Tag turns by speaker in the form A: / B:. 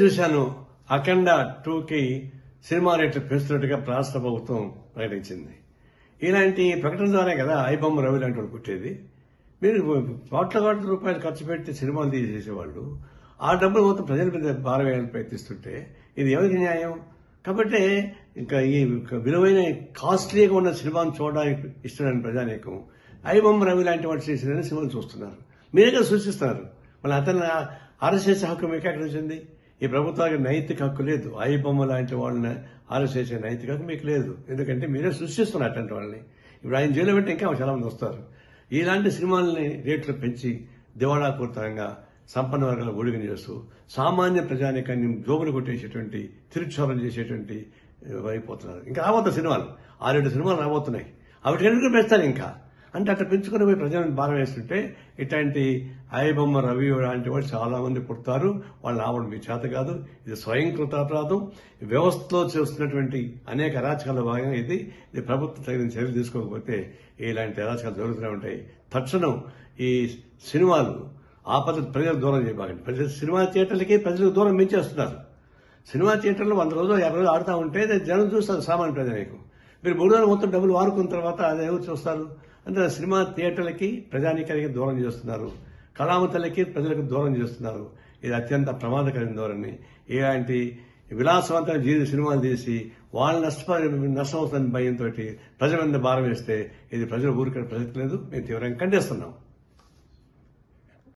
A: చూశాను. అఖండ 2కి సినిమా రేట్లు పెంచుతున్నట్టుగా రాష్ట్ర ప్రభుత్వం ప్రకటించింది. ఇలాంటి ప్రకటన ద్వారా కదా ఐబొమ్మ రవి లాంటి వాళ్ళు పుట్టేది. మీరు కోట్ల రూపాయలు ఖర్చు పెట్టి సినిమాలు తీసేసేవాళ్ళు ఆ డబ్బులు మొత్తం ప్రజల మీద భారం వేయాలని ప్రయత్నిస్తుంటే ఇది ఎవరికి న్యాయం? కాబట్టి ఇంకా ఈ విలువైన కాస్ట్లీగా ఉన్న సినిమాను చూడడానికి ఇష్టమైన ప్రజానీకం ఐబొమ్మ రవి లాంటి వాళ్ళు చేసిన సినిమాలు చూస్తున్నారు. మీరే కదా సూచిస్తున్నారు. మళ్ళీ అతను అరెస్ట్ చేసే హక్కు మీకు ఎక్కడ వచ్చింది? ఈ ప్రభుత్వానికి నైతిక హక్కు లేదు. ఐబొమ్మ లాంటి వాళ్ళని అరెస్ట్ చేసే నైతిక హక్కు మీకు లేదు. ఎందుకంటే మీరే సృష్టిస్తున్నారు అటువంటి వాళ్ళని. ఇప్పుడు ఆయన జైలు పెట్టి ఇంకా చాలా మంది వస్తారు. ఇలాంటి సినిమాలని రేట్లు పెంచి దివాళాపూరితంగా సంపన్న వర్గాల ఒడిగని చేస్తూ సామాన్య ప్రజానికాన్ని జోబులు కొట్టేసేటువంటి తిరుక్షోభం చేసేటువంటి అయిపోతున్నారు. ఇంకా రాబోతున్న సినిమాలు 6-7 సినిమాలు రాబోతున్నాయి. అవి ఎందుకు పెంచుతారు ఇంకా అంటే అట్లా పెంచుకుని పోయి ప్రజలను భారం వేస్తుంటే ఇట్లాంటి ఐబొమ్మ రవి లాంటి వాళ్ళు చాలా మంది పుడతారు. వాళ్ళు రావడం మీ చేత కాదు. ఇది స్వయంకృత అపరాధం. వ్యవస్థలో చేస్తున్నటువంటి అనేక అరాచకాల భాగంగా ఇది ప్రభుత్వం తగిన చర్యలు తీసుకోకపోతే ఇలాంటి అరాచకాలు జరుగుతూనే ఉంటాయి. తక్షణం ఈ సినిమాలు ఆ పద్ధతి ప్రజలకు దూరం చేయబాకండి. ప్రజలు సినిమా థియేటర్లకి ప్రజలకు దూరం పెంచేస్తున్నారు. సినిమా థియేటర్లో 100 రోజులు 50 రోజులు ఆడుతూ ఉంటే జనం చూస్తారు. సామాన్య ప్రజానికి మీరు 3 రోజులు మొత్తం డబ్బులు వాడుకున్న తర్వాత అది ఎవరు చూస్తారు? అంటే సినిమా థియేటర్లకి ప్రజానీకానికి దూరం చేస్తున్నారు. కళామతలకి ప్రజలకు దూరం చేస్తున్నారు. ఇది అత్యంత ప్రమాదకరమైన ధోరణి. ఇలాంటి విలాసవంతమైన సినిమాలు తీసి వాళ్ళు నష్టం అవుతున్న భయంతో ప్రజల మీద భారం వేస్తే ఇది ప్రజలు ఊరికే ప్రసక్తి లేదు. మేము తీవ్రంగా ఖండిస్తున్నాం.